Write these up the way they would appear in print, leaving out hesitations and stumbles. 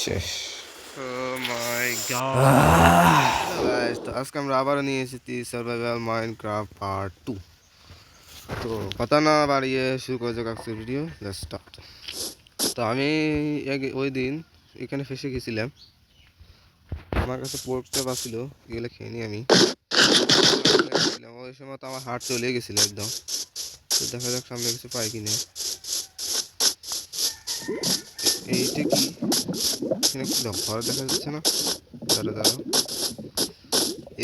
শেষ। ও মাই god guys, তো আজকে আমরা আবারও নিয়ে এসেছি সার্ভাইভাল মাইনক্রাফট পার্ট 2। তো কথা না বাড়িয়ে শুরু করে যাক আজকের ভিডিও। Let's start. তো আমি ওই দিন এখানে ফেসে গেছিলাম, আমার কাছে পোর্ক চপ আসছিল, এগুলো খেয়ে নিই আমি। ওই সময় তো আমার হার্ট চলে গেছিলো একদম। তো দেখা যাক সামনে কিছু পাই কিনা। এইটা কি এখানে কি ঘর দেখা যাচ্ছে না? দাঁড়া দাঁড়া,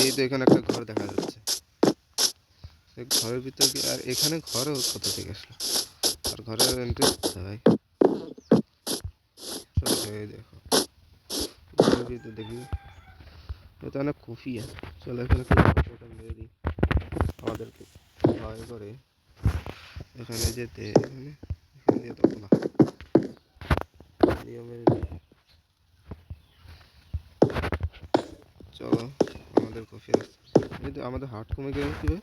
এই তো এখানে একটা ঘর দেখা যাচ্ছে। ঘরের ভিতর আর এখানে ঘরও কোথা থেকে আসলো? আর ঘরের এন্ট্রেন্স কোথায় ভাই? চলো এই দেখো, ঘরের ভিতর দেখি এটা অনেক খুফিয়া। চলো এখানে মেরে দিই, আমাদেরকে ভয় করে এখানে যেতে। এখানে এখান দিয়ে তো খোলা দিয়ে মেরে দিই। চলো, আমাদের কফি আসছে, কিন্তু আমাদের হার্ট কমে গেলে কি ভাই?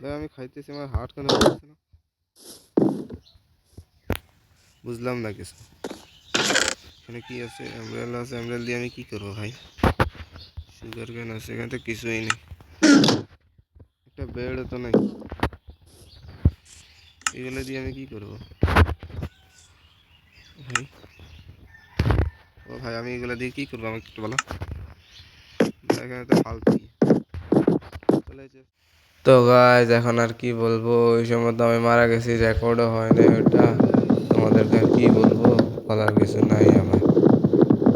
ভাই আমি খাইতেছি, আমার হার্ট কেন কমছে না? বুঝলাম না কিছু। এখানে কি আছে? এমব্রেল আছে, এমব্রেল দিয়ে আমি কি করবো ভাই? সুগার কেন আছে? এখানে তো কিছুই নেই, একটা বেড তো নাই। এগুলো দিয়ে আমি কি করবো ভাই? ও ভাই, আমি এগুলো দিয়ে কি করবো আমাকে একটু বলো। এখানে তো ফালতু চলে যাচ্ছে। তো গাইজ এখন আর কি বলবো, ওই সময় তো আমি মারা গেছি, রেকর্ডও হয় না ওটা। তোমাদেরকে আর কি বলবো, বলার কিছু নাই আমার।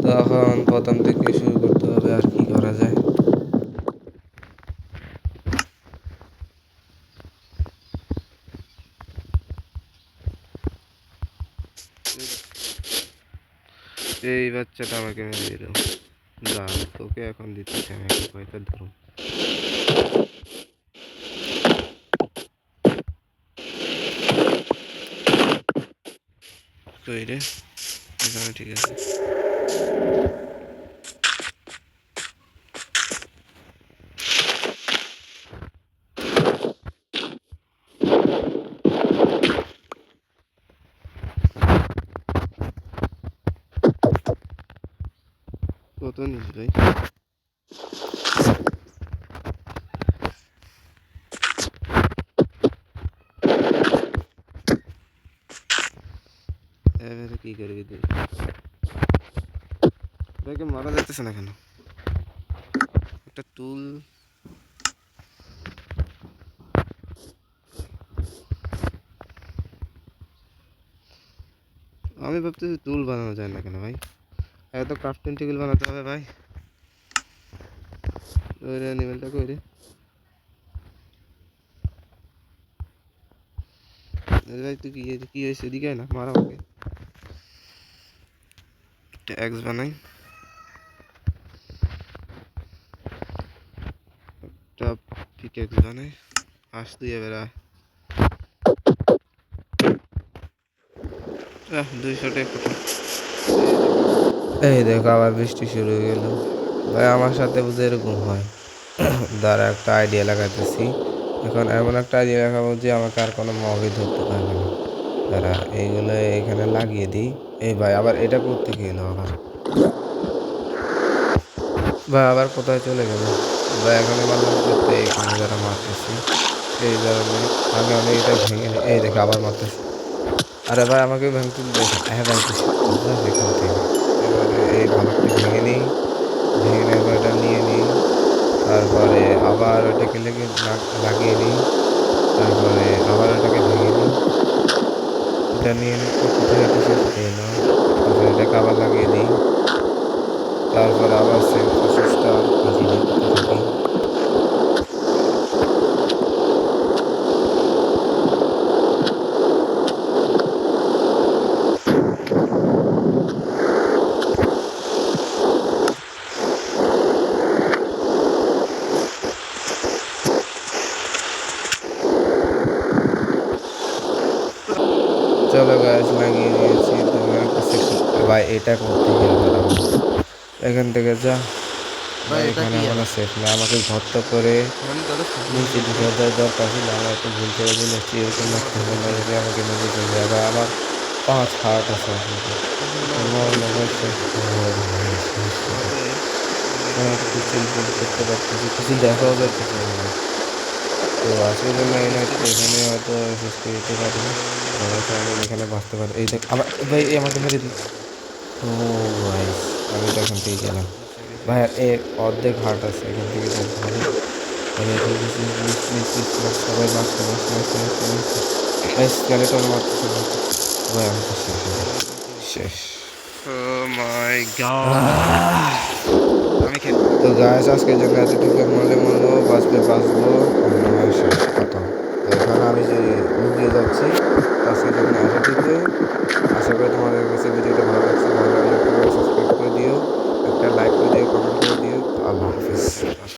তো এখন প্রথম থেকে শুরু করতে হবে, আর কি করা যায়। এই বাচ্চাটা আমাকে মেরে দিল। যা, তোকে এখন দিতেছি আমি একটা পয়সা ধরুন। তো এই রে, এখানে ঠিক আছে। কত নিস ভাই? এবারে কি করবি তুই? ভাইকে মারা যাইতেছে না কেন? একটা টুল। আমি ভাবতেছি টুল বানানো যায় না কেন ভাই? এত ক্রাফটিং টেবিল বানাতে হবে ভাই। ওই রে, অ্যানিমেলটা কই রে? ভাই তুই কি হয়েছে? এদিকে আয় না, মারা আমাকে। একটা এক্স বানাই, একটা পিকেক্স বানাই। আস তুই এবার আয়। 200 টাকা। এই দেখো আবার বৃষ্টি শুরু হয়ে গেল ভাই, আমার সাথে বুঝে এরকম হয়। দ্বারা একটা আইডিয়া লাগাইতেছি, এখন এমন একটা আইডিয়া লাগাবো যে আমাকে আর কোনো মবই ধরতে পারবে না। তারা এইগুলো এখানে লাগিয়ে দিই। এই ভাই আবার এটা করতে গেলো আবার ভাই, আবার কোথায় চলে গেল ভাই? এখানে মারলাম করতে, এখানে যারা মারতেছি এই ধরনের। আগে আমি এটা ভেঙে নিই। এই দেখে আবার মারতেছি। আরে ভাই আমাকে ভাঙতে দেখে, হ্যাঁ ভাঙতেছি এখান থেকে। এবারে এই ব্লকটা ভেঙে নিই, ভেঙে নেওয়ার পর এটা নিয়ে নিই। তারপরে আবার ওটাকে লেগে লাগিয়ে নিই। তারপরে আবার ওটাকে ভেঙে নিই, এটা নিয়ে নিই। কোথায় যেতেছিস? এই নাও। তারপরে এটাকে আবার লাগিয়ে দিই। তারপরে আবার সেম প্রসেসটা কন্টিনিউ করতে থাকি। চলো গাছ লাগিয়ে দিয়েছি। তোমার কাছে কি ভাই? এটা করতে গিয়ে আবার আমার এখান থেকে যা। ভাই এখানে আমার সেফ নেই, আমাকে ঘরটা করে নিচে ঢুকে দেওয়ার দরকার ছিল। আমরা একটু ভুল করে ফেলেছি, এরকম মারতে হবে না যে আমাকে নিচে চলে যায়। ভাই আমার 5 হার্ট আছে আসলে, মরলে ভাই শেষ। ও ভাই শেষ করে পিছিয়ে বুট করতে পারতেছি, কিছু দেখাও যাইতেছে না ভাই। তো আজকের জন্য এই নাইটটা এখানে হয়তো শেষ করে দিতে পারি। সবাই চাইলে এখানে বাঁচতে পারে। এই দেখ আবার ভাই এ আমাকে মেরে দিল। ও ভাই আমি তো এখান থেকে গেলাম ভাই। এর অর্ধেক হার্ট আছে, এখান থেকে যাবো ভাই। ভাই প্লিজ প্লিজ প্লিজ প্লিজ মার, সবাই মারছে মারছে মারছে মারছে মারছে ভাই। স্কেলেটন মারতেছে মারতেছে ভাই, আমি তো শেষ ভাই, শেষ। তো গাইস আজকের জন্য এতটুকু, মরলে মরবো, বাঁচলে বাঁচবো, আর না হয় শেষ খতম। তো এখানে আমি যে লুকিয়ে যাচ্ছি, তো আজকের জন্য এতটুকুই। আশা করি তোমাদের কাছে ভিডিওটা